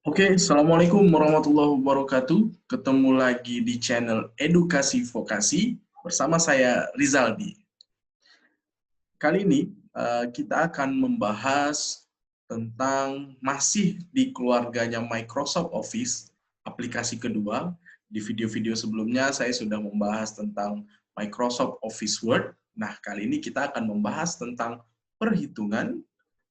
Oke, Assalamualaikum warahmatullahi wabarakatuh. Ketemu lagi di channel Edukasi Vokasi bersama saya Rizaldi. Kali ini kita akan membahas tentang masih di keluarganya Microsoft Office, aplikasi kedua. Di video-video sebelumnya saya sudah membahas tentang Microsoft Office Word. Nah, kali ini kita akan membahas tentang perhitungan,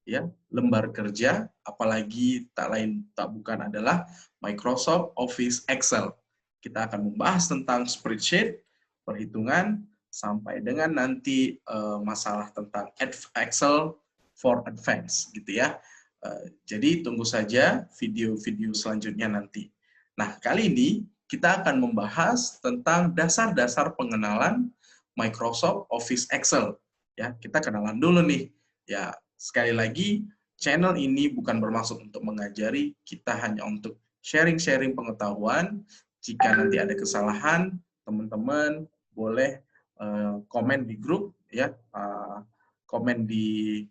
ya, lembar kerja, apalagi tak lain tak bukan adalah Microsoft Office Excel. Kita akan membahas tentang spreadsheet, perhitungan, sampai dengan nanti masalah tentang Excel for Advanced gitu ya. Jadi tunggu saja video-video selanjutnya nanti. Nah, kali ini kita akan membahas tentang dasar-dasar pengenalan Microsoft Office Excel. Ya, kita kenalan dulu nih. Ya, sekali lagi, channel ini bukan bermaksud untuk mengajari, kita hanya untuk sharing-sharing pengetahuan. Jika nanti ada kesalahan, teman-teman boleh komen di grup, ya, komen di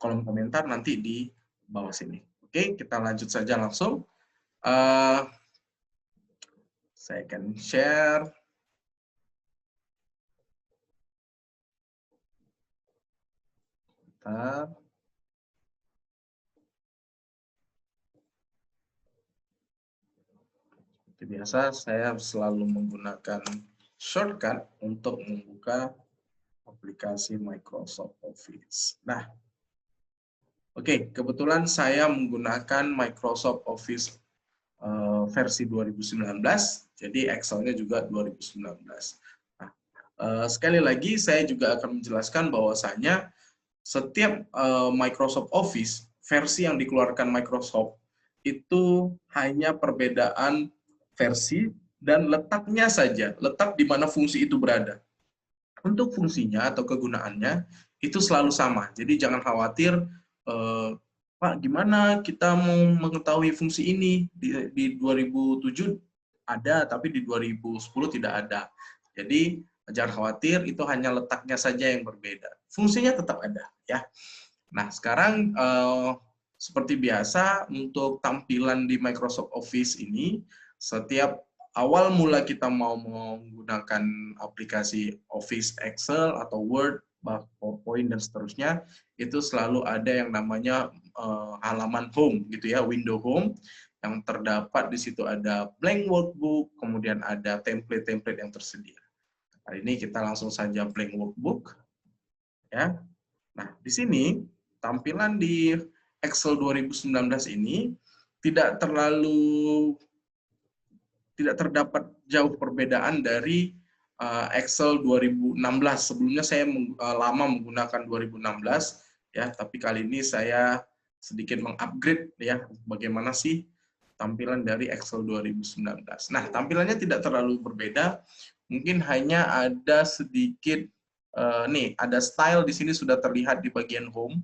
kolom komentar nanti di bawah sini. Oke, kita lanjut saja langsung. Saya akan share. Bentar. Seperti biasa, saya selalu menggunakan shortcut untuk membuka aplikasi Microsoft Office. Nah, oke, kebetulan saya menggunakan Microsoft Office versi 2019, jadi Excel-nya juga 2019. Nah, sekali lagi saya juga akan menjelaskan bahwasanya setiap Microsoft Office versi yang dikeluarkan Microsoft itu hanya perbedaan versi dan letaknya saja, letak di mana fungsi itu berada. Untuk fungsinya atau kegunaannya itu selalu sama. Jadi jangan khawatir, Pak, gimana kita mau mengetahui fungsi ini di 2007 ada, tapi di 2010 tidak ada. Jadi jangan khawatir, itu hanya letaknya saja yang berbeda. Fungsinya tetap ada, ya. Nah, sekarang seperti biasa untuk tampilan di Microsoft Office ini, setiap awal mula kita mau menggunakan aplikasi Office Excel atau Word, PowerPoint dan seterusnya, itu selalu ada yang namanya halaman home gitu ya, window home, yang terdapat di situ ada blank workbook, kemudian ada template-template yang tersedia. Hari ini kita langsung saja blank workbook, ya. Nah, di sini tampilan di Excel 2019 ini tidak terdapat jauh perbedaan dari Excel 2016. Sebelumnya saya lama menggunakan 2016, ya, tapi kali ini saya sedikit mengupgrade, ya, bagaimana sih tampilan dari Excel 2019. Nah, tampilannya tidak terlalu berbeda, mungkin hanya ada sedikit nih, ada style di sini sudah terlihat di bagian home,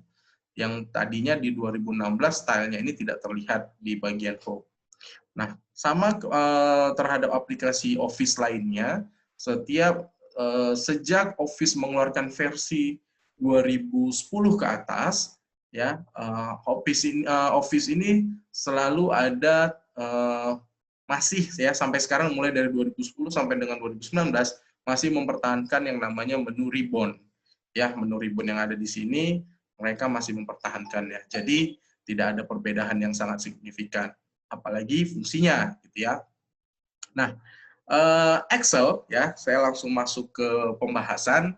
yang tadinya di 2016 stylenya ini tidak terlihat di bagian home. Nah, sama terhadap aplikasi Office lainnya, sejak Office mengeluarkan versi 2010 ke atas, ya, Office ini selalu ada masih, ya, sampai sekarang mulai dari 2010 sampai dengan 2019 masih mempertahankan yang namanya menu ribbon. Ya, menu ribbon yang ada di sini mereka masih mempertahankannya. Jadi tidak ada perbedaan yang sangat signifikan, apalagi fungsinya gitu ya. Nah, Excel, ya, saya langsung masuk ke pembahasan.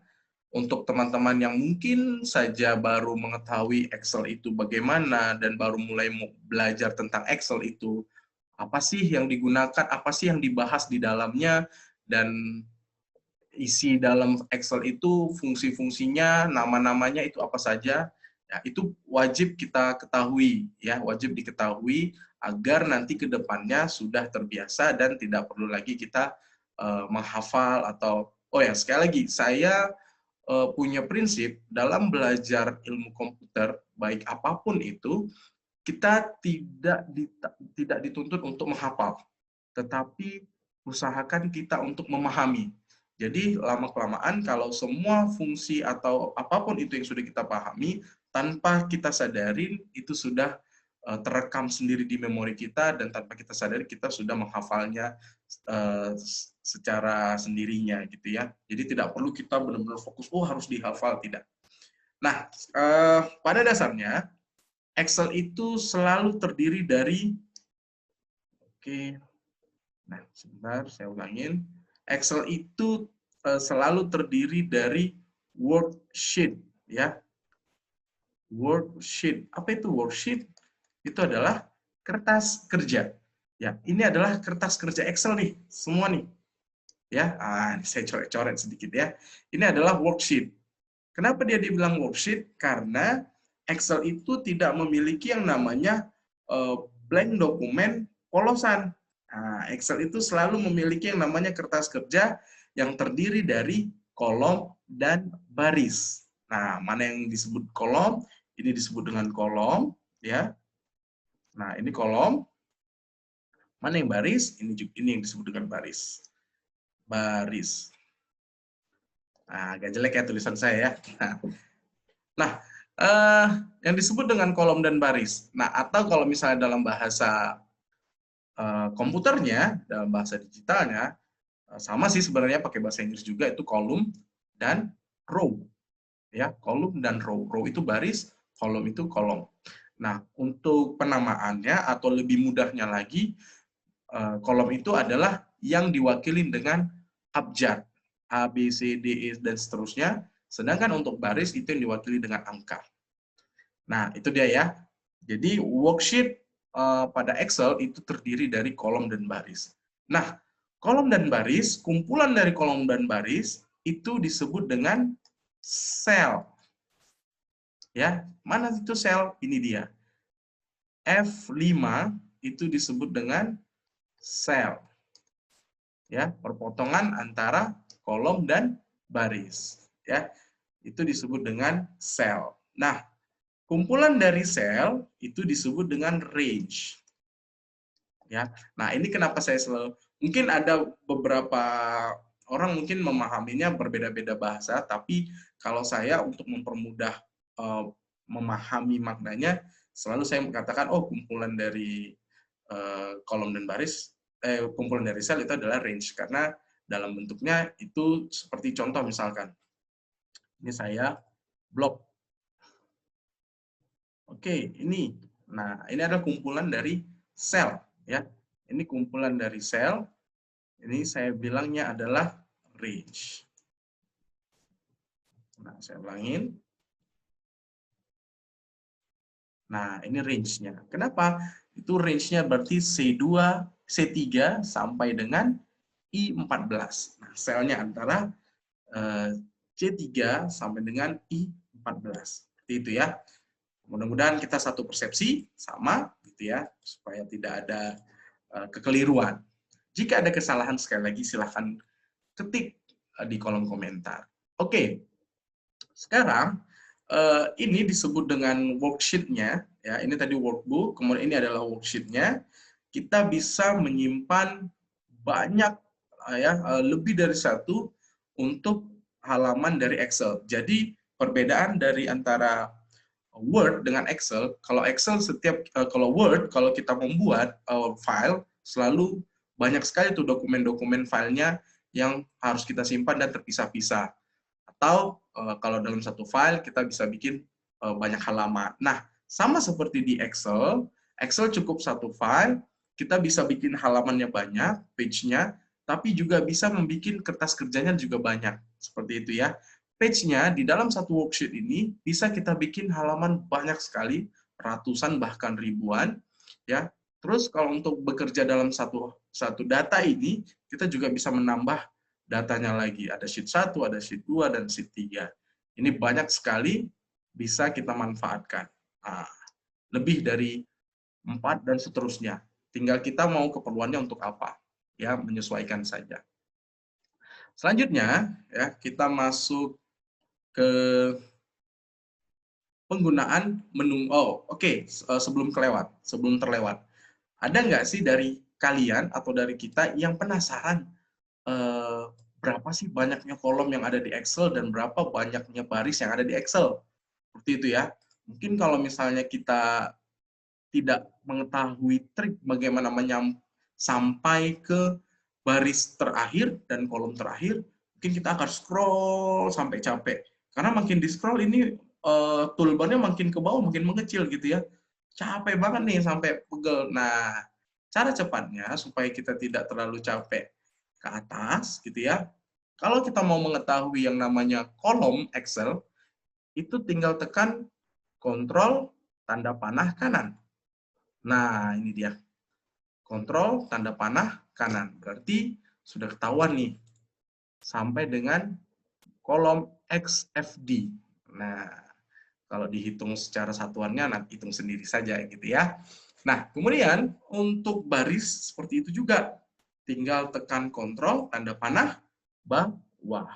Untuk teman-teman yang mungkin saja baru mengetahui Excel itu bagaimana dan baru mulai belajar tentang Excel itu, apa sih yang digunakan, apa sih yang dibahas di dalamnya, dan isi dalam Excel itu fungsi-fungsinya, nama-namanya itu apa saja, ya, itu wajib kita ketahui, ya, wajib diketahui agar nanti ke depannya sudah terbiasa dan tidak perlu lagi kita menghafal atau, oh ya, sekali lagi saya punya prinsip dalam belajar ilmu komputer baik apapun itu, kita tidak dituntut untuk menghafal, tetapi usahakan kita untuk memahami. Jadi lama-kelamaan kalau semua fungsi atau apapun itu yang sudah kita pahami, tanpa kita sadarin itu sudah terekam sendiri di memori kita, dan tanpa kita sadari kita sudah menghafalnya secara sendirinya gitu ya. Jadi tidak perlu kita benar-benar fokus, oh harus dihafal, tidak. Nah, pada dasarnya Excel itu selalu terdiri dari, nah sebentar saya ulangin. Excel itu selalu terdiri dari worksheet ya. Worksheet. Apa itu worksheet? Itu adalah kertas kerja. Ya, ini adalah kertas kerja Excel nih, semua nih. Ya, saya coret-coret sedikit ya. Ini adalah worksheet. Kenapa dia dibilang worksheet? Karena Excel itu tidak memiliki yang namanya blank dokumen polosan. Nah, Excel itu selalu memiliki yang namanya kertas kerja yang terdiri dari kolom dan baris. Nah, mana yang disebut kolom? Ini disebut dengan kolom, ya. Nah, ini kolom. Mana yang baris? Ini yang disebut dengan baris. Baris. Nah, agak jelek ya tulisan saya ya. Nah, yang disebut dengan kolom dan baris. Nah, atau kalau misalnya dalam bahasa komputernya, dalam bahasa digitalnya, sama sih sebenarnya pakai bahasa Inggris juga, itu kolom dan row. Ya, kolom dan row. Row itu baris, kolom itu kolom. Nah, untuk penamaannya atau lebih mudahnya lagi, kolom itu adalah yang diwakili dengan abjad, A, B, C, D, E, dan seterusnya. Sedangkan untuk baris itu yang diwakili dengan angka. Nah, itu dia ya. Jadi, worksheet pada Excel itu terdiri dari kolom dan baris. Nah, kolom dan baris, kumpulan dari kolom dan baris, itu disebut dengan sel. Ya, mana itu sel? Ini dia. F5 itu disebut dengan sel. Ya, perpotongan antara kolom dan baris. Ya, itu disebut dengan sel. Nah, kumpulan dari sel itu disebut dengan range. Ya, nah ini kenapa saya selalu, mungkin ada beberapa orang mungkin memahaminya berbeda-beda bahasa, tapi kalau saya untuk mempermudah memahami maknanya, selalu saya mengatakan, oh kumpulan dari kolom dan baris, kumpulan dari sel itu adalah range, karena dalam bentuknya itu seperti contoh misalkan, ini saya blok. Oke, ini. Nah, ini adalah kumpulan dari sel, ya. Ini kumpulan dari sel. Ini saya bilangnya adalah range. Nah, saya ulangin. Nah, ini range-nya. Kenapa? Itu range-nya berarti C2, C3 sampai dengan I14. Nah, selnya antara C3 sampai dengan I14. Seperti itu ya. Mudah-mudahan kita satu persepsi sama gitu ya, supaya tidak ada kekeliruan. Jika ada kesalahan sekali lagi silahkan ketik di kolom komentar. Oke. Sekarang ini disebut dengan worksheet-nya ya. Ini tadi workbook, kemudian ini adalah worksheet-nya. Kita bisa menyimpan banyak lebih dari satu untuk halaman dari Excel. Jadi perbedaan dari antara Word dengan Excel, kalau Excel kalau Word, kalau kita membuat file, selalu banyak sekali tuh dokumen-dokumen filenya yang harus kita simpan dan terpisah-pisah. Atau kalau dalam satu file kita bisa bikin banyak halaman. Nah, sama seperti di Excel, Excel cukup satu file, kita bisa bikin halamannya banyak, page-nya, tapi juga bisa membuat kertas kerjanya juga banyak. Seperti itu ya. Page-nya di dalam satu worksheet ini bisa kita bikin halaman banyak sekali, ratusan bahkan ribuan, ya. Terus kalau untuk bekerja dalam satu data ini, kita juga bisa menambah datanya lagi. Ada sheet 1, ada sheet 2, dan sheet 3. Ini banyak sekali bisa kita manfaatkan. Nah, lebih dari 4 dan seterusnya. Tinggal kita mau keperluannya untuk apa. Ya, menyesuaikan saja. Selanjutnya, ya, kita masuk ke penggunaan menu. Oh, oke. Sebelum terlewat. Ada nggak sih dari kalian atau dari kita yang penasaran berapa sih banyaknya kolom yang ada di Excel dan berapa banyaknya baris yang ada di Excel? Seperti itu ya. Mungkin kalau misalnya kita tidak mengetahui trik bagaimana sampai ke baris terakhir dan kolom terakhir, mungkin kita akan scroll sampai capek. Karena makin di scroll ini toolbarnya makin ke bawah, makin mengecil gitu ya. Capek banget nih sampai pegel. Nah, cara cepatnya supaya kita tidak terlalu capek ke atas gitu ya. Kalau kita mau mengetahui yang namanya kolom Excel, itu tinggal tekan kontrol tanda panah kanan. Nah, ini dia. Kontrol tanda panah kanan. Berarti sudah ketahuan nih. Sampai dengan kolom XFD. Nah, kalau dihitung secara satuannya, nanti hitung sendiri saja gitu ya. Nah, kemudian untuk baris seperti itu juga. Tinggal tekan kontrol tanda panah bawah.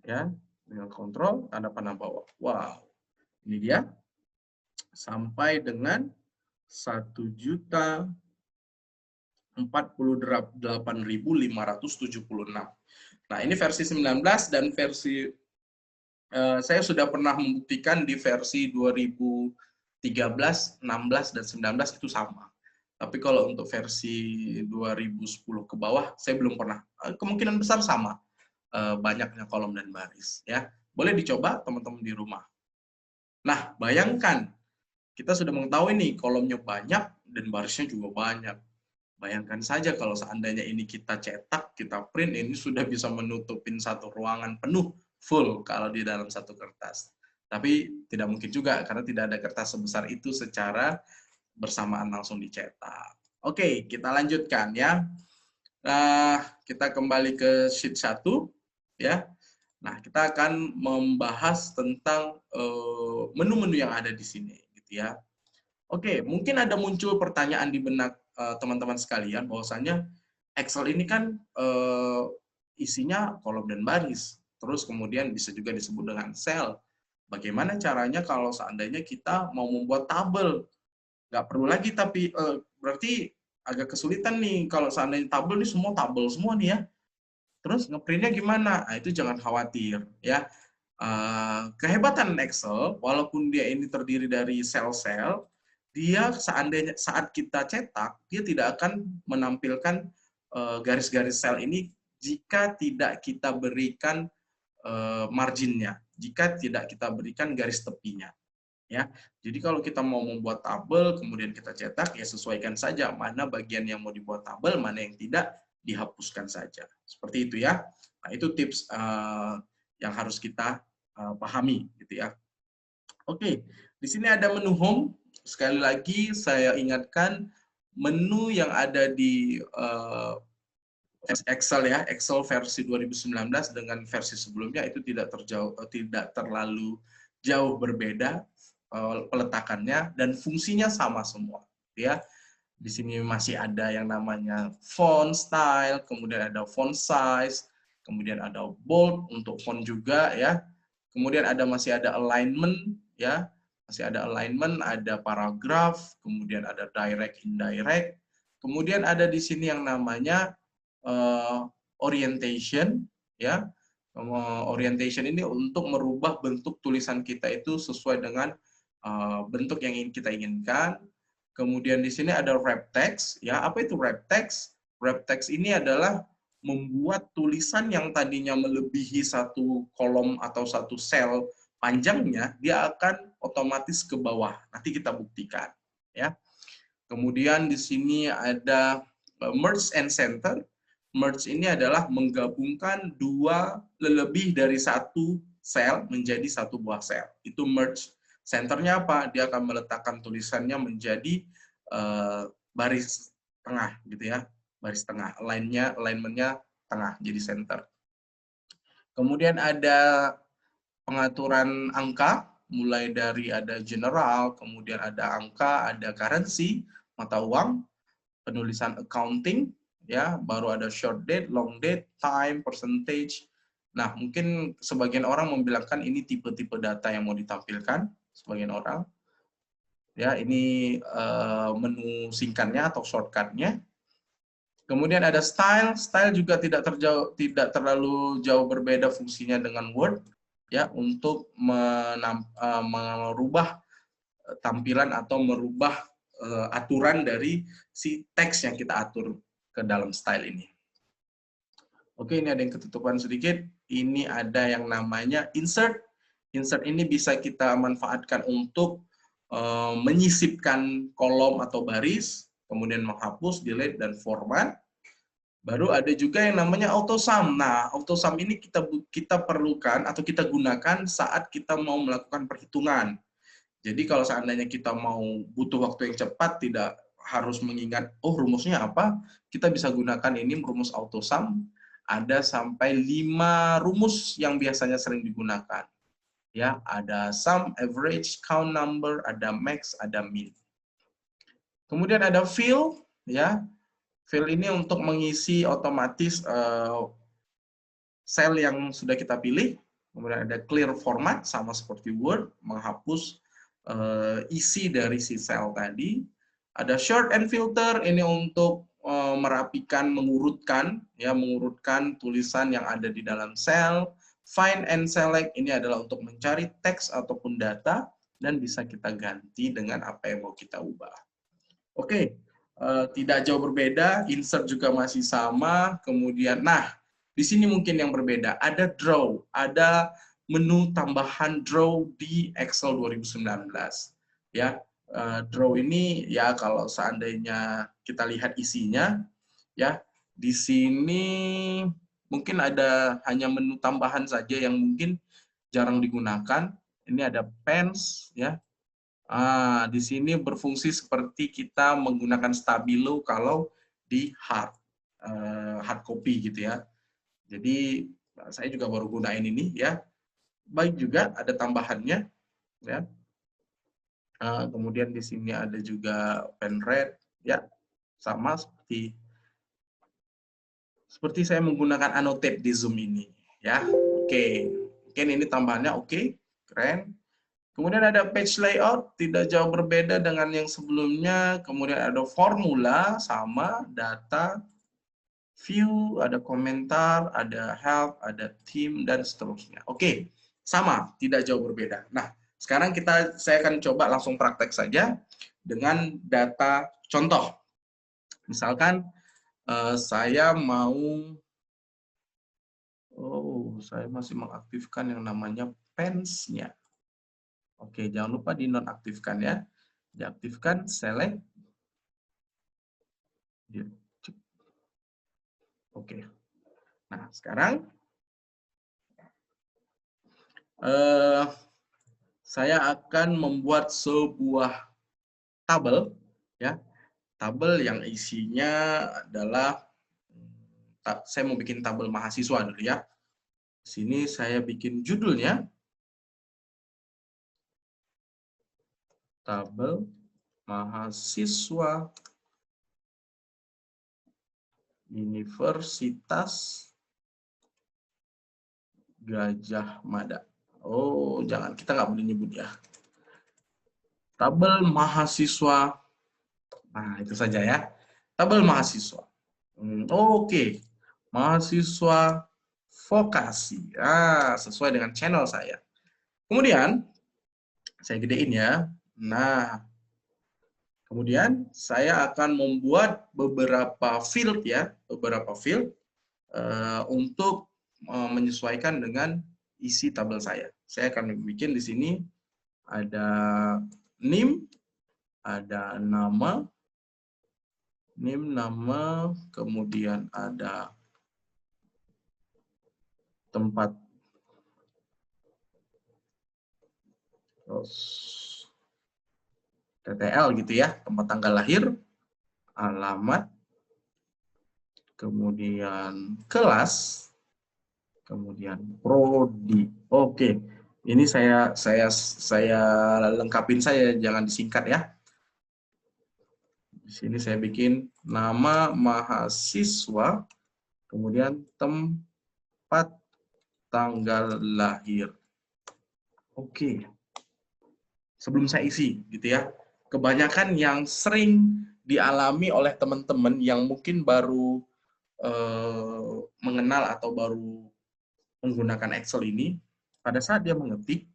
Ya, tinggal kontrol tanda panah bawah. Wow. Ini dia. Sampai dengan 1.048.576. Nah, ini versi 19 dan versi saya sudah pernah membuktikan di versi 2013, 16, dan 19 itu sama. Tapi kalau untuk versi 2010 ke bawah, saya belum pernah. Kemungkinan besar sama banyaknya kolom dan baris. Ya, boleh dicoba teman-teman di rumah. Nah, bayangkan kita sudah mengetahui nih kolomnya banyak dan barisnya juga banyak. Bayangkan saja kalau seandainya ini kita cetak, kita print, ini sudah bisa menutupin satu ruangan penuh full kalau di dalam satu kertas. Tapi tidak mungkin juga karena tidak ada kertas sebesar itu secara bersamaan langsung dicetak. Oke, kita lanjutkan ya. Nah, kita kembali ke sheet 1 ya. Nah, kita akan membahas tentang menu-menu yang ada di sini gitu ya. Oke, mungkin ada muncul pertanyaan di benak teman-teman sekalian bahwasanya Excel ini kan isinya kolom dan baris, terus kemudian bisa juga disebut dengan sel. Bagaimana caranya kalau seandainya kita mau membuat tabel? Nggak perlu lagi, tapi berarti agak kesulitan nih kalau seandainya tabel ini semua tabel semua nih ya. Terus ngeprintnya gimana? Nah, itu jangan khawatir ya. Kehebatan Excel, walaupun dia ini terdiri dari sel-sel, dia seandainya saat kita cetak, dia tidak akan menampilkan garis-garis sel ini jika tidak kita berikan marginnya, jika tidak kita berikan garis tepinya. Ya, jadi kalau kita mau membuat tabel, kemudian kita cetak, ya sesuaikan saja mana bagian yang mau dibuat tabel, mana yang tidak, dihapuskan saja. Seperti itu ya. Nah, itu tips yang harus kita pahami, gitu ya. Oke, di sini ada menu home. Sekali lagi saya ingatkan menu yang ada di Excel ya, Excel versi 2019 dengan versi sebelumnya itu tidak terlalu jauh berbeda peletakannya dan fungsinya sama semua ya. Di sini masih ada yang namanya font style, kemudian ada font size, kemudian ada bold untuk font juga ya. Kemudian masih ada alignment ya. Masih ada alignment, ada paragraf, kemudian ada direct, indirect. Kemudian ada di sini yang namanya orientation ya. Orientation ini untuk merubah bentuk tulisan kita itu sesuai dengan bentuk yang kita inginkan. Kemudian di sini ada wrap text ya. Apa itu wrap text? Wrap text ini adalah membuat tulisan yang tadinya melebihi satu kolom atau satu sel panjangnya, dia akan otomatis ke bawah. Nanti kita buktikan ya. Kemudian di sini ada merge and center. Merge ini adalah menggabungkan lebih dari satu sel menjadi satu buah sel. Itu merge. Centernya apa? Dia akan meletakkan tulisannya menjadi baris tengah gitu ya. Baris tengah. Alignment-nya tengah jadi center. Kemudian ada pengaturan angka, mulai dari ada general, kemudian ada angka, ada currency, mata uang, penulisan accounting, ya, baru ada short date, long date, time, percentage. Nah, mungkin sebagian orang membilangkan ini tipe-tipe data yang mau ditampilkan, sebagian orang. Ya, ini menu singkatnya atau shortcut-nya. Kemudian ada style, style juga tidak terlalu jauh berbeda fungsinya dengan Word. Ya, untuk merubah tampilan atau merubah aturan dari si teks yang kita atur ke dalam style ini. Oke, ini ada yang ketutupan sedikit. Ini ada yang namanya insert. Insert ini bisa kita manfaatkan untuk menyisipkan kolom atau baris, kemudian menghapus, delete, dan format. Baru ada juga yang namanya autosum. Nah, autosum ini kita perlukan atau kita gunakan saat kita mau melakukan perhitungan. Jadi kalau seandainya kita mau butuh waktu yang cepat, tidak harus mengingat, oh rumusnya apa, kita bisa gunakan ini rumus autosum. Ada sampai 5 rumus yang biasanya sering digunakan. Ya, ada sum, average, count number, ada max, ada min. Kemudian ada fill, ya. Fill ini untuk mengisi otomatis sel yang sudah kita pilih. Kemudian ada clear format, sama seperti Word, menghapus isi dari si sel tadi. Ada short and filter, ini untuk merapikan, mengurutkan tulisan yang ada di dalam sel. Find and select, ini adalah untuk mencari teks ataupun data, dan bisa kita ganti dengan apa yang mau kita ubah. Oke, tidak jauh berbeda, insert juga masih sama, kemudian, nah, di sini mungkin yang berbeda, ada draw, ada menu tambahan draw di Excel 2019. Ya, draw ini ya kalau seandainya kita lihat isinya, ya di sini mungkin ada hanya menu tambahan saja yang mungkin jarang digunakan. Ini ada pens, ya. Di sini berfungsi seperti kita menggunakan stabilo kalau di hard copy gitu ya. Jadi saya juga baru gunain ini ya. Baik juga ada tambahannya ya. Kemudian di sini ada juga pen red ya, sama seperti saya menggunakan annotate di Zoom ini ya. Oke. Mungkin ini tambahannya oke, keren. Kemudian ada page layout, tidak jauh berbeda dengan yang sebelumnya. Kemudian ada formula, sama, data, view, ada komentar, ada help, ada theme, dan seterusnya. Oke, sama, tidak jauh berbeda. Nah, sekarang saya akan coba langsung praktek saja dengan data contoh. Misalkan saya mau, saya masih mengaktifkan yang namanya pens-nya. Oke, jangan lupa dinonaktifkan ya. Diaktifkan, select. Oke. Nah, sekarang saya akan membuat sebuah tabel ya. Tabel yang isinya adalah saya mau bikin tabel mahasiswa dulu ya. Di sini saya bikin judulnya tabel mahasiswa Universitas Gajah Mada. Oh, jangan, kita nggak boleh nyebut ya. Tabel mahasiswa. Nah, itu saja ya. Tabel mahasiswa. Oke. Mahasiswa vokasi. Sesuai dengan channel saya. Kemudian, saya gedein ya. Nah, kemudian saya akan membuat beberapa field ya. Beberapa field untuk menyesuaikan dengan isi tabel saya. Saya akan bikin di sini ada NIM, ada nama, NIM, nama, kemudian ada tempat TTL gitu ya, tempat tanggal lahir, alamat, kemudian kelas, kemudian prodi. Oke, ini saya lengkapin saya, jangan disingkat ya. Di sini saya bikin nama mahasiswa, kemudian tempat tanggal lahir. Oke. Sebelum saya isi gitu ya. Kebanyakan yang sering dialami oleh teman-teman yang mungkin baru mengenal atau baru menggunakan Excel ini, pada saat dia mengetik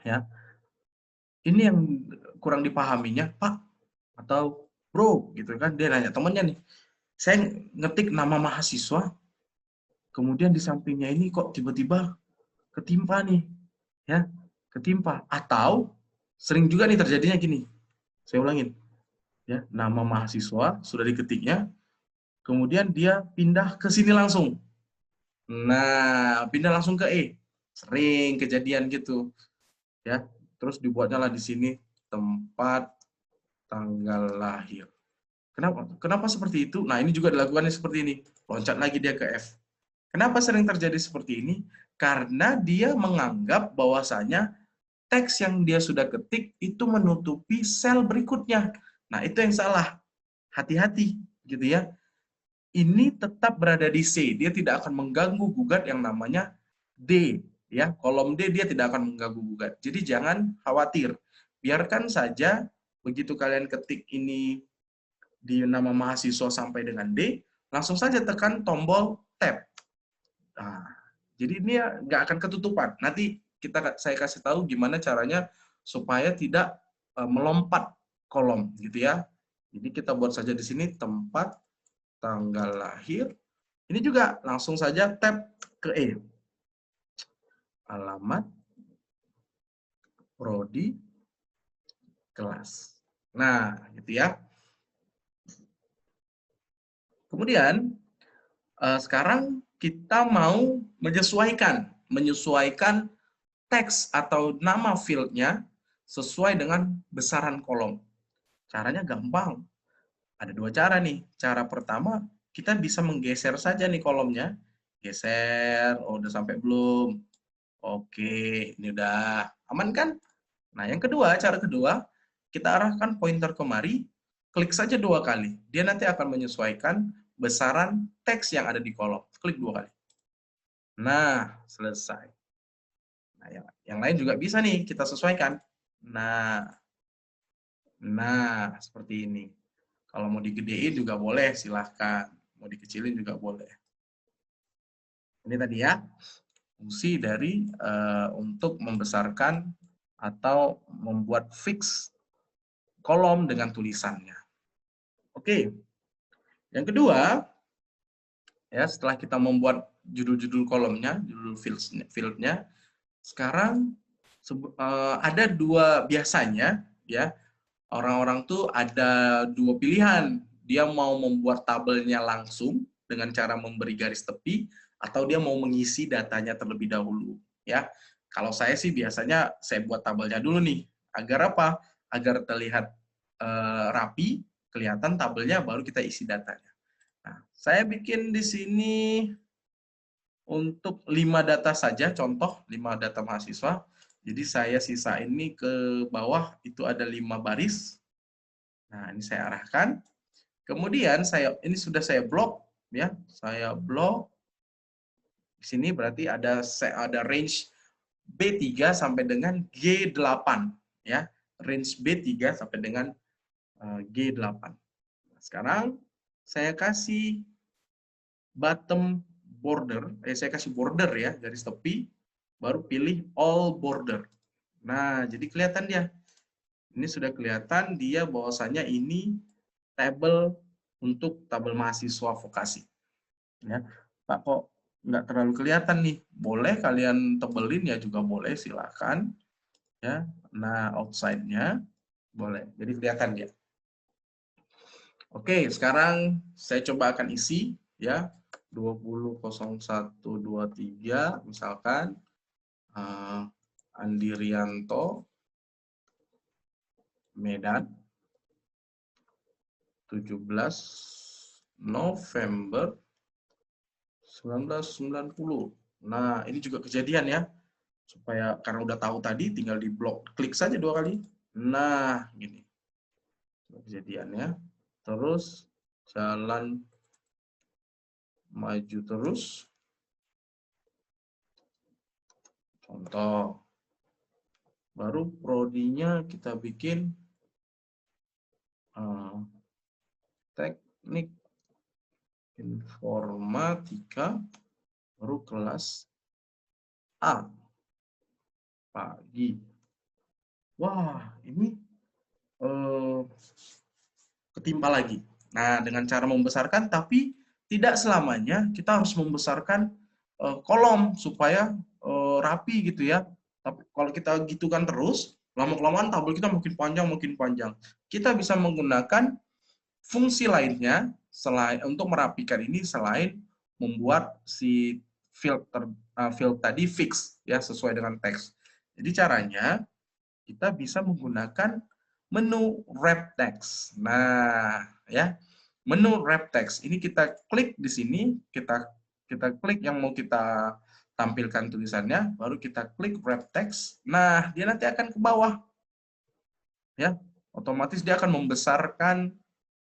ya, ini yang kurang dipahaminya, Pak, Atau bro, gitu kan, dia nanya temennya nih, saya ngetik nama mahasiswa, kemudian di sampingnya ini kok tiba-tiba ketimpa nih, ya, ketimpa. Atau sering juga nih terjadinya gini, saya ulangin, ya, nama mahasiswa sudah diketiknya, kemudian dia pindah ke sini langsung. Nah, pindah langsung ke E. Sering kejadian gitu, ya. Terus dibuatnya lah di sini tempat tanggal lahir. Kenapa? Kenapa seperti itu? Nah, ini juga dilakukannya seperti ini. Loncat lagi dia ke F. Kenapa sering terjadi seperti ini? Karena dia menganggap bahwasanya teks yang dia sudah ketik itu menutupi sel berikutnya. Nah, itu yang salah. Hati-hati, gitu ya. Ini tetap berada di C. Dia tidak akan mengganggu gugat yang namanya D. Ya, kolom D dia tidak akan mengganggu gugat. Jadi jangan khawatir. Biarkan saja begitu kalian ketik ini di nama mahasiswa sampai dengan D, langsung saja tekan tombol tab. Nah, jadi ini ya nggak akan ketutupan. Nanti saya kasih tahu gimana caranya supaya tidak melompat kolom, gitu ya. Jadi kita buat saja di sini tempat tanggal lahir. Ini juga langsung saja tab ke E. Alamat, prodi, kelas. Nah, gitu ya. Kemudian sekarang kita mau menyesuaikan teks atau nama fieldnya sesuai dengan besaran kolom. Caranya gampang. Ada dua cara nih. Cara pertama, kita bisa menggeser saja nih kolomnya. Geser, oh, udah sampai belum? Oke, ini udah aman kan? Nah, yang kedua, cara kedua, kita arahkan pointer kemari, klik saja 2 kali. Dia nanti akan menyesuaikan besaran teks yang ada di kolom. Klik 2 kali. Nah, selesai. Nah, yang lain juga bisa nih kita sesuaikan. Nah, seperti ini. Kalau mau digedein juga boleh, silahkan. Mau dikecilin juga boleh. Ini tadi ya, fungsi dari untuk membesarkan atau membuat fix kolom dengan tulisannya. Oke, yang kedua, ya setelah kita membuat judul-judul kolomnya, judul fieldnya, sekarang ada dua biasanya, ya orang-orang tuh ada dua pilihan. Dia mau membuat tabelnya langsung dengan cara memberi garis tepi, atau dia mau mengisi datanya terlebih dahulu. Ya, kalau saya sih biasanya saya buat tabelnya dulu nih. Agar apa? Agar terlihat rapi, kelihatan tabelnya, baru kita isi datanya. Nah, saya bikin di sini untuk 5 data saja, contoh 5 data mahasiswa. Jadi saya sisa ini ke bawah, itu ada 5 baris. Nah, ini saya arahkan. Kemudian ini sudah saya blok, ya. Saya blok. Di sini berarti ada range B3 sampai dengan G8, ya. Range B3 sampai dengan G8. Sekarang saya kasih bottom border, saya kasih border ya, garis tepi, baru pilih all border. Nah, jadi kelihatan dia. Ini sudah kelihatan dia bahwasanya ini tabel untuk tabel mahasiswa vokasi. Ya, Pak, kok nggak terlalu kelihatan nih? Boleh kalian tebelin ya juga boleh, silakan. Ya, nah outside-nya boleh. Jadi kelihatan dia. Oke, sekarang saya coba akan isi ya 20.01.23 misalkan Andi Rianto Medan 17 November 1990. Nah, ini juga kejadian ya. Supaya karena udah tahu tadi tinggal di blok, klik saja 2 kali. Nah, gini. Kejadiannya. Terus jalan maju terus. Contoh. Baru prodinya kita bikin teknik informatika, baru kelas A pagi. Wah, ini ketimpa lagi. Nah, dengan cara membesarkan, tapi tidak selamanya kita harus membesarkan kolom supaya rapi gitu ya. Tapi kalau kita gitukan terus, lama-kelamaan tabel kita makin panjang, makin panjang. Kita bisa menggunakan fungsi lainnya selain untuk merapikan ini selain membuat si field tadi fix ya sesuai dengan teks. Jadi caranya kita bisa menggunakan menu wrap text. Nah, ya. Menu wrap text. Ini kita klik di sini, kita klik yang mau kita tampilkan tulisannya, baru kita klik wrap text. Nah, dia nanti akan ke bawah. Ya, otomatis dia akan membesarkan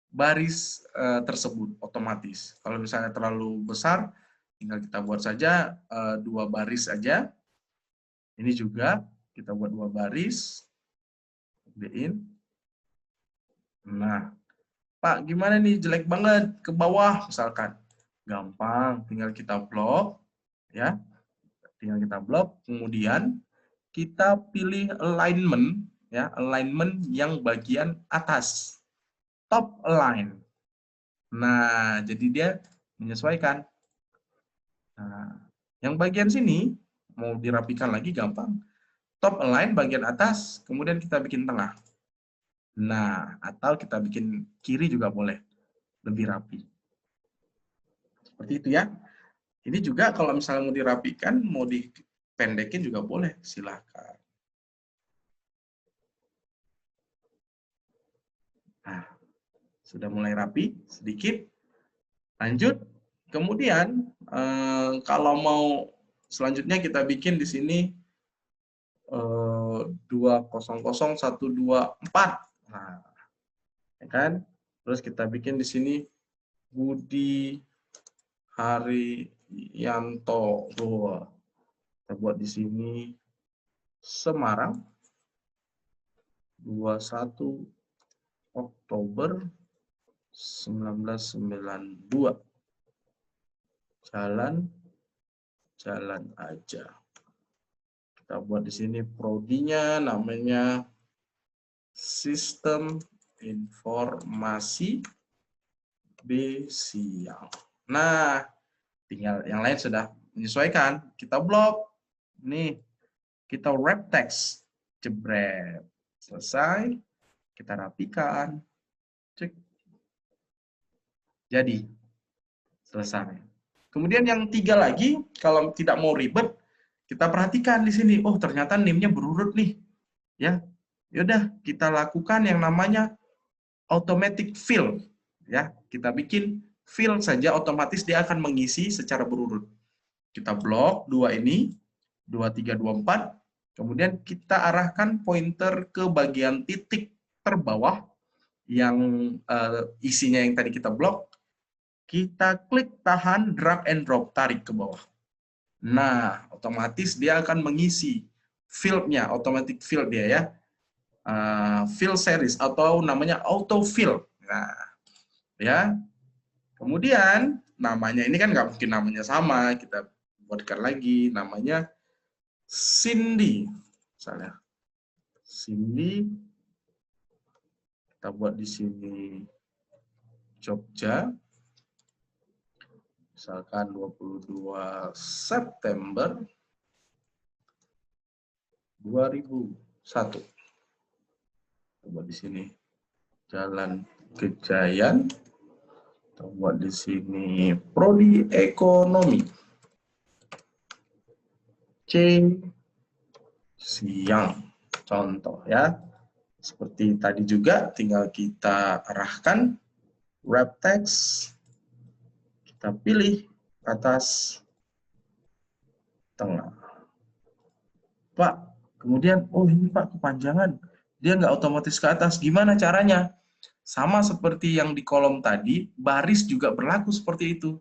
baris tersebut otomatis. Kalau misalnya terlalu besar, tinggal kita buat saja 2 baris aja. Ini juga kita buat 2 baris. Gedein. Nah, Pak, gimana nih jelek banget ke bawah misalkan. Gampang, tinggal kita blok ya. Tinggal kita blok, kemudian kita pilih alignment ya, alignment yang bagian atas. Top align. Nah, jadi dia menyesuaikan. Nah, yang bagian sini mau dirapikan lagi gampang. Top align bagian atas, kemudian kita bikin tengah. Nah, atau kita bikin kiri juga boleh. Lebih rapi. Seperti itu ya. Ini juga kalau misalnya mau dirapikan, mau dipendekin juga boleh. Silahkan. Nah, sudah mulai rapi sedikit. Lanjut. Kemudian, kalau mau selanjutnya kita bikin di sini 200124. Nah, ya kan? Terus kita bikin di sini Budi Haryanto. Kita buat di sini Semarang 21 Oktober 1992. Jalan aja. Kita buat di sini prodinya namanya Sistem Informasi B Siang. Nah, tinggal yang lain sudah menyesuaikan. Kita blok. Nih, kita wrap text. Jebret. Selesai. Kita rapikan. Cek. Jadi, selesai. Kemudian yang 3 lagi, kalau tidak mau ribet, kita perhatikan di sini. Oh, ternyata NIM-nya berurut nih. Ya, yaudah kita lakukan yang namanya automatic fill. Ya, kita bikin fill saja, otomatis dia akan mengisi secara berurut. Kita blok 2 ini, 2, 3, 2, 4. Kemudian kita arahkan pointer ke bagian titik terbawah yang isinya yang tadi kita blok. Kita klik tahan, drag and drop, tarik ke bawah. Nah, otomatis dia akan mengisi field-nya, automatic field dia ya. Fill series atau namanya auto fill. Nah, ya. Kemudian namanya ini kan nggak mungkin namanya sama, kita buatkan lagi namanya Cindy. Misalnya Cindy, kita buat di sini Jogja. Misalkan 22 September 2001. Coba di sini Jalan Gejayan. Kita buat di sini Prodi Ekonomi. C Siang. Contoh ya. Seperti tadi juga tinggal kita arahkan wrap text. Kita pilih atas, tengah. Pak, kemudian, oh ini Pak kepanjangan. Dia nggak otomatis ke atas. Gimana caranya? Sama seperti yang di kolom tadi, baris juga berlaku seperti itu.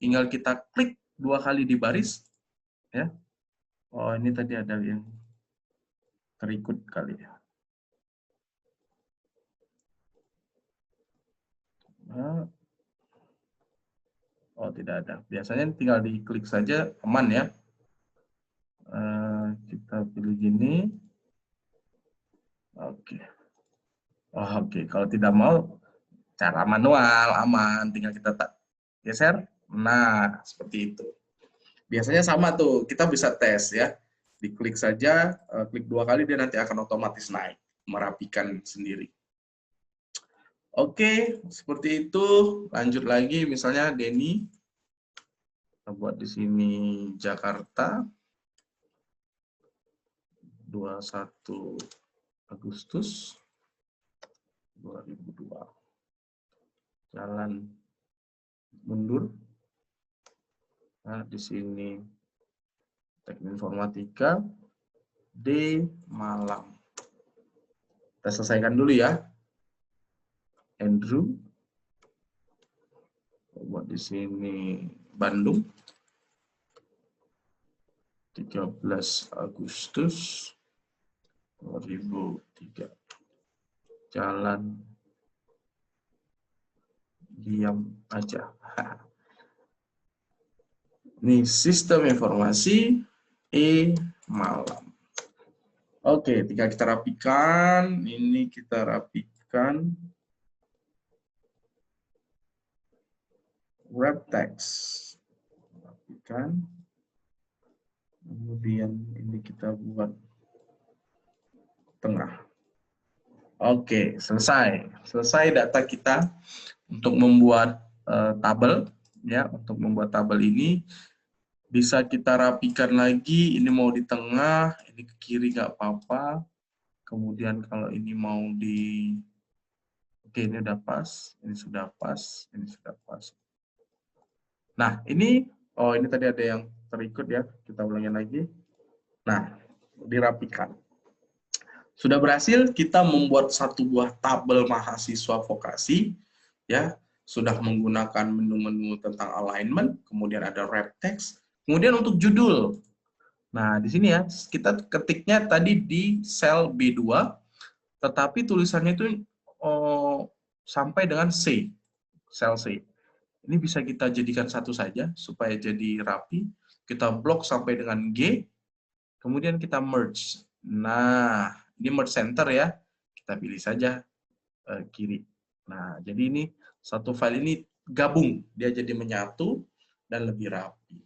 Tinggal kita klik 2 kali di baris. Ya. Oh ini tadi ada yang terikut kali ya. Nah, oh tidak ada. Biasanya tinggal diklik saja, aman ya. Kita pilih gini. Oke. Oh, oke. Kalau tidak mau, Cara manual, aman, tinggal kita geser. Nah, seperti itu. Biasanya sama tuh, kita bisa tes ya. Diklik saja, klik 2 kali dia nanti akan otomatis naik, merapikan sendiri. Oke, seperti itu. Lanjut lagi, misalnya Denny. Kita buat di sini Jakarta. 21 Agustus 2002. Jalan mundur. Nah, di sini teknik informatika D Malang. Kita selesaikan dulu ya. Andrew. Buat di sini Bandung. 13 Agustus 2003. Jalan diam aja. Ini sistem informasi Malang. Oke, tinggal kita rapikan. Ini kita rapikan. Wrap text. Rapikan. Kemudian ini kita buat tengah. Oke, selesai. Selesai data kita untuk membuat tabel. Ya, untuk membuat tabel ini bisa kita rapikan lagi. Ini mau di tengah, ini ke kiri nggak apa-apa. Kemudian kalau ini mau di, oke ini udah pas, ini sudah pas, ini sudah pas. Nah ini, oh ini tadi ada yang terikut ya, kita ulangi lagi. Nah, dirapikan. Sudah berhasil kita membuat satu buah tabel mahasiswa vokasi, ya. Sudah menggunakan menu-menu tentang alignment, kemudian ada wrap text, kemudian untuk judul. Nah, di sini ya, kita ketiknya tadi di sel B2, tetapi tulisannya itu sampai dengan C, sel C. Ini bisa kita jadikan satu saja, supaya jadi rapi. Kita blok sampai dengan G, kemudian kita merge. Nah, ini merge center ya, kita pilih saja kiri. Nah, jadi ini satu file ini gabung, dia jadi menyatu dan lebih rapi.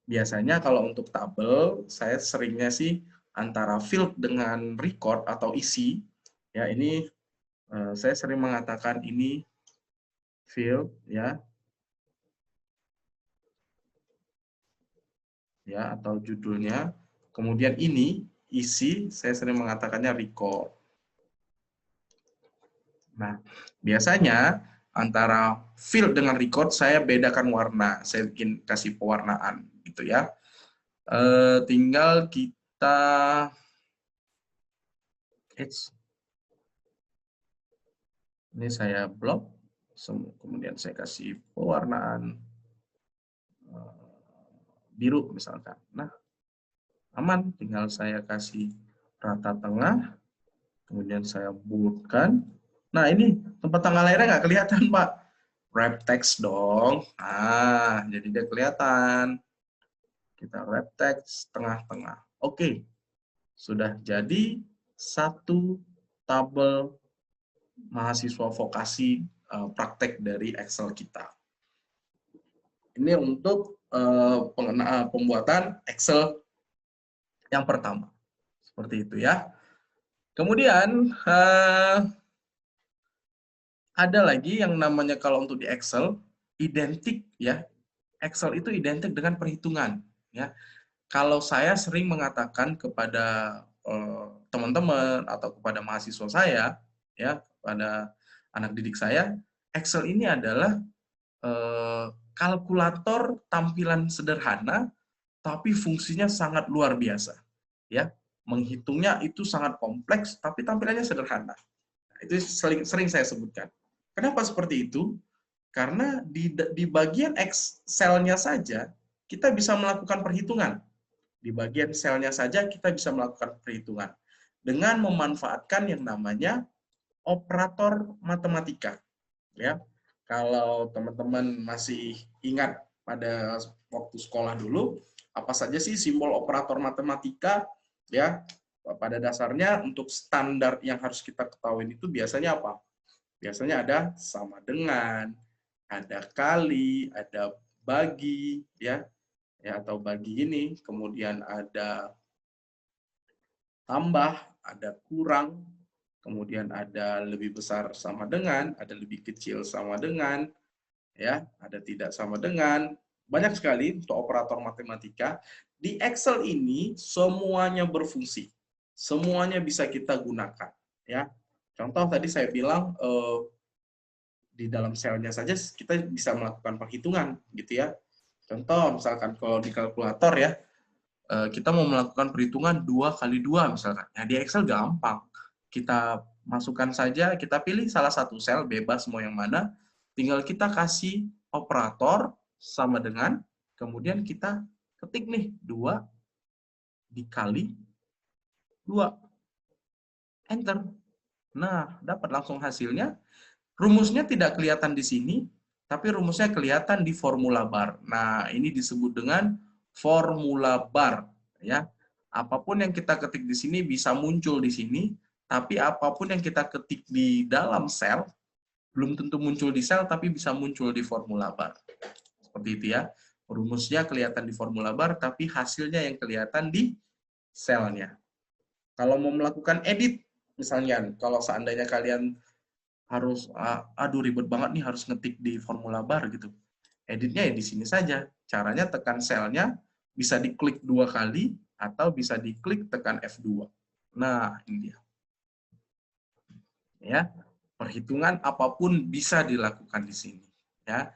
Biasanya kalau untuk tabel, saya seringnya sih antara field dengan record atau isi. Ya, ini saya sering mengatakan ini field ya. Ya, atau judulnya. Kemudian ini isi, saya sering mengatakannya record. Nah, biasanya antara field dengan record saya bedakan warna, saya bikin kasih pewarnaan gitu ya. Tinggal kita ini saya blok, kemudian saya kasih pewarnaan biru misalkan. Nah, aman, tinggal saya kasih rata tengah, kemudian saya boldkan. Nah, ini tempat tanggal lahirnya nggak kelihatan, Pak. Wrap text dong. Nah, jadi dia kelihatan. Kita wrap text tengah-tengah. Oke, sudah jadi satu tabel mahasiswa vokasi praktek dari Excel kita. Ini untuk pembuatan Excel yang pertama. Seperti itu ya. Kemudian ada lagi yang namanya kalau untuk di Excel identik ya. Excel itu identik dengan perhitungan ya. Kalau saya sering mengatakan kepada teman-teman atau kepada mahasiswa saya ya, kepada anak didik saya, Excel ini adalah kalkulator tampilan sederhana tapi fungsinya sangat luar biasa ya. Menghitungnya itu sangat kompleks tapi tampilannya sederhana. Itu sering saya sebutkan. Kenapa seperti itu? Karena di bagian Excel-nya saja kita bisa melakukan perhitungan. Di bagian selnya saja kita bisa melakukan perhitungan dengan memanfaatkan yang namanya operator matematika. Ya, kalau teman-teman masih ingat pada waktu sekolah dulu, apa saja sih simbol operator matematika? Ya, pada dasarnya untuk standar yang harus kita ketahui itu biasanya apa? Biasanya ada sama dengan, ada kali, ada bagi, ya atau bagi ini, kemudian ada tambah, ada kurang, kemudian ada lebih besar sama dengan, ada lebih kecil sama dengan, ya, ada tidak sama dengan, banyak sekali untuk operator matematika. Di Excel ini semuanya berfungsi, semuanya bisa kita gunakan, ya. Contoh tadi saya bilang di dalam selnya saja kita bisa melakukan perhitungan, gitu ya. Contoh misalkan kalau di kalkulator ya, kita mau melakukan perhitungan 2 kali 2 misalkan. Nah, di Excel gampang. Kita masukkan saja, kita pilih salah satu sel, bebas mau yang mana, tinggal kita kasih operator sama dengan, kemudian kita ketik nih, 2 dikali 2. Enter. Nah, dapat langsung hasilnya. Rumusnya tidak kelihatan di sini, tapi rumusnya kelihatan di formula bar. Nah, ini disebut dengan formula bar, ya. Apapun yang kita ketik di sini bisa muncul di sini, tapi apapun yang kita ketik di dalam sel belum tentu muncul di sel, tapi bisa muncul di formula bar. Seperti itu ya. Rumusnya kelihatan di formula bar, tapi hasilnya yang kelihatan di selnya. Kalau mau melakukan edit, misalnya, kalau seandainya kalian harus aduh ribet banget nih harus ngetik di formula bar gitu. Editnya ya di sini saja. Caranya tekan selnya, bisa diklik 2 kali atau bisa diklik tekan F2. Nah, ini dia. Ya. Perhitungan apapun bisa dilakukan di sini, ya.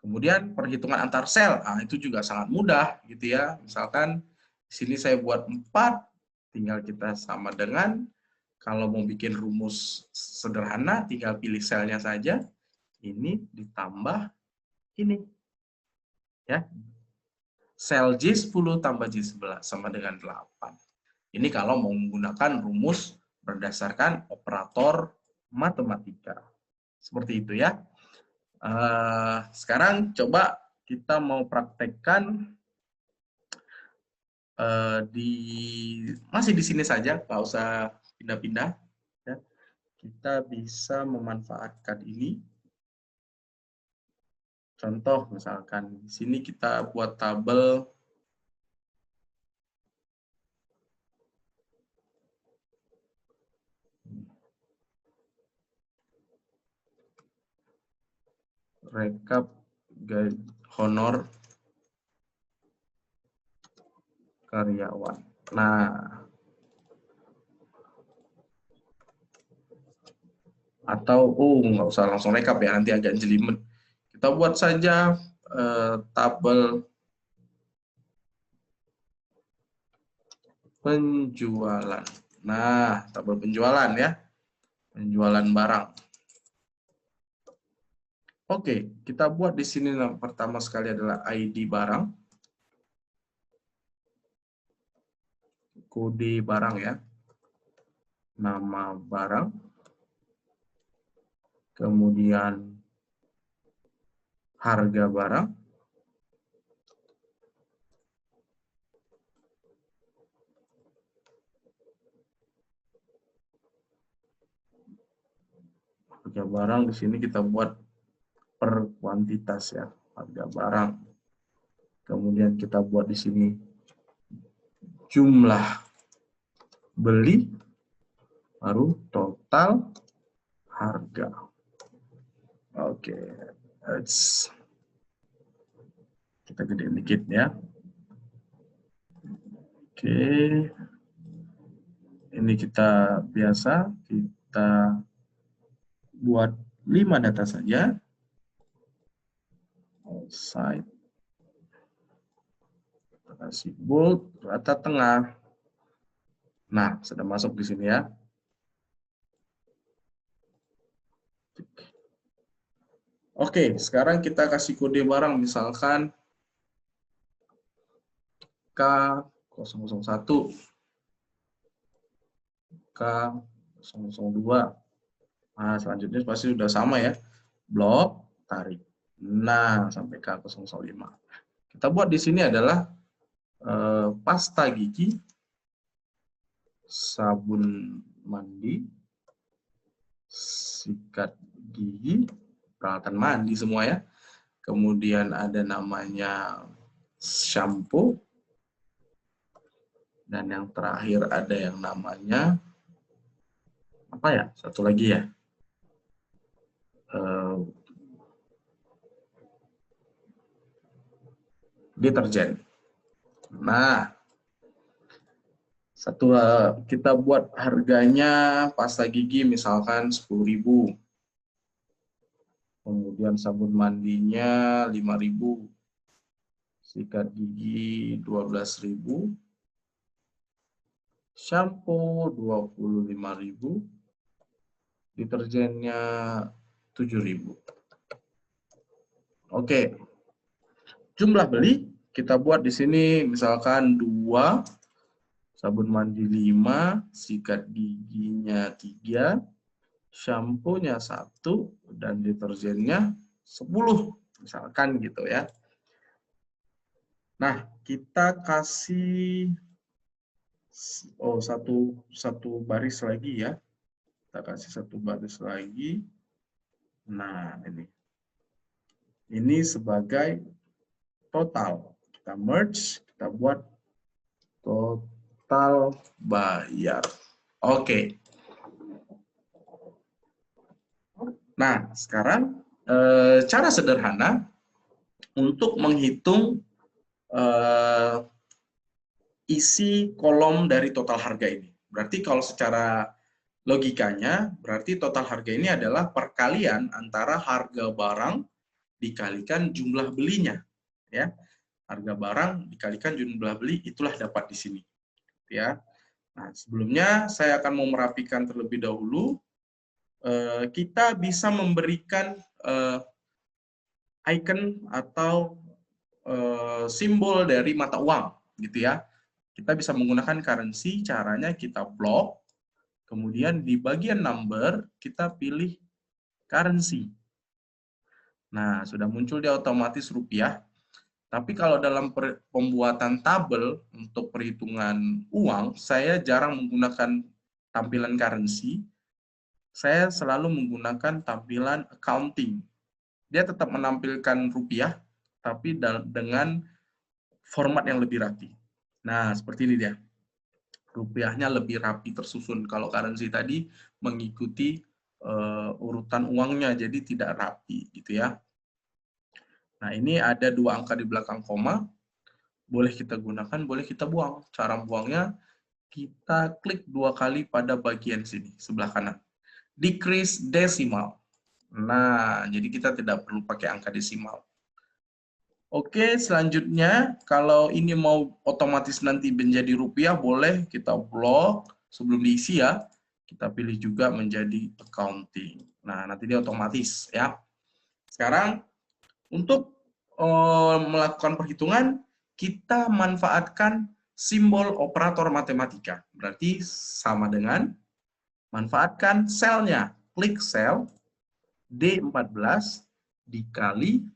Kemudian perhitungan antar sel, itu juga sangat mudah gitu ya. Misalkan di sini saya buat 4, tinggal kita sama dengan, kalau mau bikin rumus sederhana, tinggal pilih selnya saja. Ini ditambah ini. Ya. Sel J10 tambah J11 sama dengan 8. Ini kalau mau menggunakan rumus berdasarkan operator matematika. Seperti itu ya. Sekarang coba kita mau praktekkan masih di sini saja, nggak usah pindah-pindah. Ya. Kita bisa memanfaatkan ini. Contoh misalkan di sini kita buat tabel rekap honor karyawan. Nah, atau nggak usah langsung rekap ya, nanti agak jelimet. Kita buat saja tabel penjualan. Nah, tabel penjualan ya, penjualan barang. Oke, kita buat di sini pertama sekali adalah ID barang, kode barang ya, nama barang, kemudian harga barang, harga barang di sini kita buat per kuantitas ya, harga barang. Kemudian kita buat di sini jumlah beli, baru total harga. Oke, kita gedein dikit ya. Oke, ini kita biasa, kita buat 5 data saja. Outside, kita kasih bold, rata tengah. Nah, sudah masuk di sini ya. Oke, sekarang kita kasih kode barang, misalkan K001, K002. Nah, selanjutnya pasti sudah sama ya. Blok, tarik. Nah, sampai K005. Kita buat di sini adalah pasta gigi, sabun mandi, sikat gigi, peralatan mandi semua ya. Kemudian ada namanya shampoo. Dan yang terakhir ada yang namanya, apa ya, satu lagi ya. Deterjen. Nah, kita buat harganya pasta gigi misalkan 10.000. Kemudian sabun mandinya 5.000. Sikat gigi 12.000. Shampoo 25.000. Deterjennya 7.000. Oke. Jumlah beli kita buat di sini misalkan 2, sabun mandi 5, sikat giginya 3, shampoo-nya 1, dan deterjennya 10, misalkan gitu ya. Nah, kita kasih satu baris lagi ya. Kita kasih satu baris lagi. Nah, ini sebagai total. Kita merge, kita buat total bayar. Oke. Nah, sekarang cara sederhana untuk menghitung isi kolom dari total harga ini. Berarti kalau secara logikanya, berarti total harga ini adalah perkalian antara harga barang dikalikan jumlah belinya. Ya, harga barang dikalikan jumlah beli, itulah dapat di sini. Ya. Nah, sebelumnya saya akan mau merapikan terlebih dahulu. Kita bisa memberikan icon atau simbol dari mata uang, gitu ya. Kita bisa menggunakan currency, caranya kita blok, kemudian di bagian number kita pilih currency. Nah, sudah muncul dia otomatis rupiah. Tapi kalau dalam pembuatan tabel untuk perhitungan uang, saya jarang menggunakan tampilan currency. Saya selalu menggunakan tampilan accounting. Dia tetap menampilkan rupiah, tapi dengan format yang lebih rapi. Nah, seperti ini dia. Rupiahnya lebih rapi tersusun. Kalau currency tadi mengikuti urutan uangnya, jadi tidak rapi gitu ya. Nah, ini ada 2 angka di belakang koma. Boleh kita gunakan, boleh kita buang. Cara buangnya, kita klik 2 kali pada bagian sini, sebelah kanan. Decrease decimal. Nah, jadi kita tidak perlu pakai angka desimal. Oke, selanjutnya, kalau ini mau otomatis nanti menjadi rupiah, boleh kita blok sebelum diisi ya. Kita pilih juga menjadi accounting. Nah, nanti dia otomatis ya. Sekarang, untuk melakukan perhitungan, kita manfaatkan simbol operator matematika. Berarti sama dengan manfaatkan selnya. Klik sel D14 dikali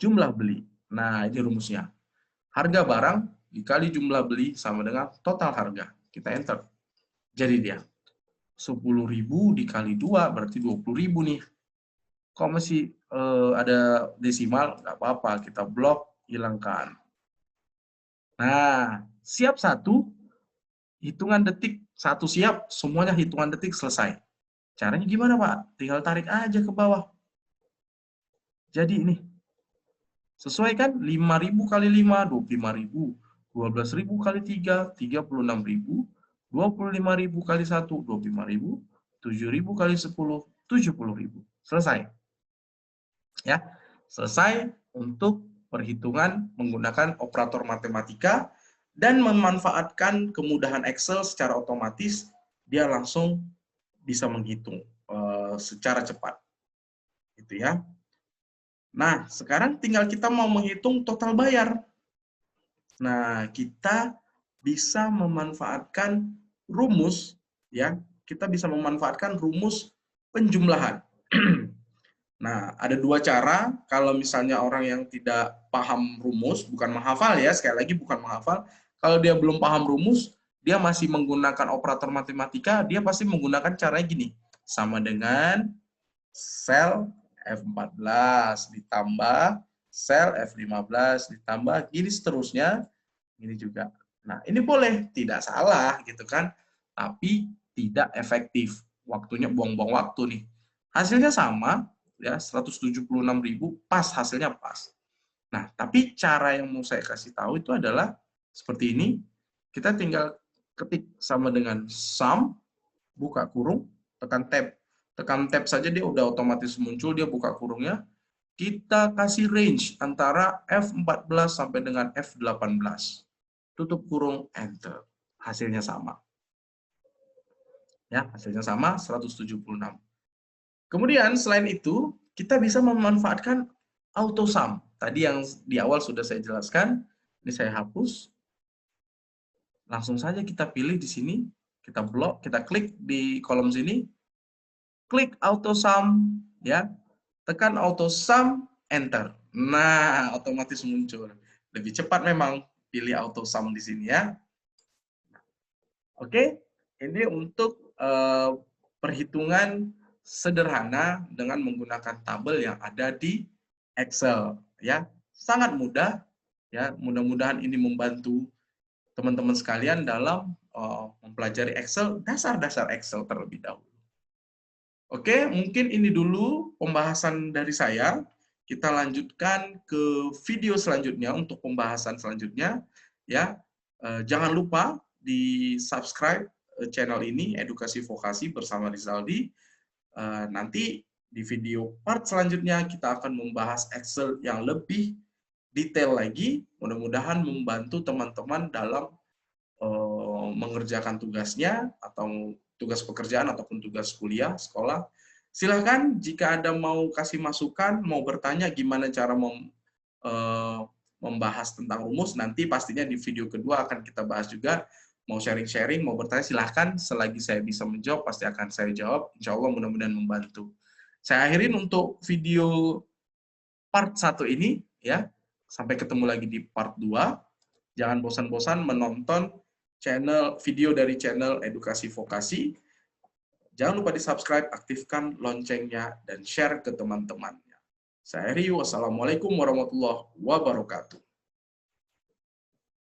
jumlah beli. Nah, ini rumusnya. Harga barang dikali jumlah beli sama dengan total harga. Kita enter. Jadi dia 10.000 dikali 2 berarti 20.000 nih. Kok masih ada desimal? Nggak apa-apa, kita blok, hilangkan. Nah, siap 1, hitungan detik 1 siap, semuanya hitungan detik selesai. Caranya gimana, Pak? Tinggal tarik aja ke bawah. Jadi ini, sesuai kan? 5.000 kali 5, 25.000. 12.000 kali 3, 36.000. 25.000 kali 1, 25.000. 7.000 kali 10, 70.000. Selesai. Ya, selesai untuk perhitungan menggunakan operator matematika dan memanfaatkan kemudahan Excel secara otomatis, dia langsung bisa menghitung secara cepat. Gitu ya. Nah, sekarang tinggal kita mau menghitung total bayar. Nah, kita bisa memanfaatkan rumus ya. Kita bisa memanfaatkan rumus penjumlahan. Nah, ada 2 cara. Kalau misalnya orang yang tidak paham rumus, bukan menghafal ya, sekali lagi bukan menghafal. Kalau dia belum paham rumus, dia masih menggunakan operator matematika, dia pasti menggunakan caranya gini. sama dengan sel F14 ditambah sel F15 ditambah gini seterusnya, ini juga. Nah, ini boleh, tidak salah gitu kan, tapi tidak efektif. Waktunya buang-buang waktu nih. Hasilnya sama, ya 176.000, pas, hasilnya pas. Nah, tapi cara yang mau saya kasih tahu itu adalah seperti ini. Kita tinggal ketik sama dengan sum, buka kurung, tekan tab. Tekan tab saja dia udah otomatis muncul, dia buka kurungnya. Kita kasih range antara F14 sampai dengan F18. Tutup kurung, enter. Hasilnya sama. Ya, hasilnya sama, 176. Kemudian selain itu, kita bisa memanfaatkan auto sum. Tadi yang di awal sudah saya jelaskan, ini saya hapus. Langsung saja kita pilih di sini, kita blok, kita klik di kolom sini, klik auto sum, ya, tekan auto sum, enter. Nah, otomatis muncul. Lebih cepat memang pilih auto sum di sini ya. Oke, ini untuk perhitungan sederhana dengan menggunakan tabel yang ada di Excel ya. Sangat mudah ya. Mudah-mudahan ini membantu teman-teman sekalian dalam mempelajari Excel, dasar-dasar Excel terlebih dahulu. Oke, mungkin ini dulu pembahasan dari saya. Kita lanjutkan ke video selanjutnya untuk pembahasan selanjutnya ya. Jangan lupa di subscribe channel ini Edukasi Vokasi bersama Rizaldi. Nanti di video part selanjutnya kita akan membahas Excel yang lebih detail lagi. Mudah-mudahan membantu teman-teman dalam mengerjakan tugasnya atau tugas pekerjaan ataupun tugas kuliah, sekolah. Silahkan jika ada mau kasih masukan, mau bertanya gimana cara membahas tentang rumus, nanti pastinya di video kedua akan kita bahas juga. Mau sharing-sharing, mau bertanya, silahkan. Selagi saya bisa menjawab, pasti akan saya jawab. Insya Allah mudah-mudahan membantu. Saya akhirin untuk video part 1 ini. Ya. Sampai ketemu lagi di part 2. Jangan bosan-bosan menonton video dari channel Edukasi Vokasi. Jangan lupa di-subscribe, aktifkan loncengnya, dan share ke teman-temannya. Saya Rio, wassalamualaikum warahmatullahi wabarakatuh.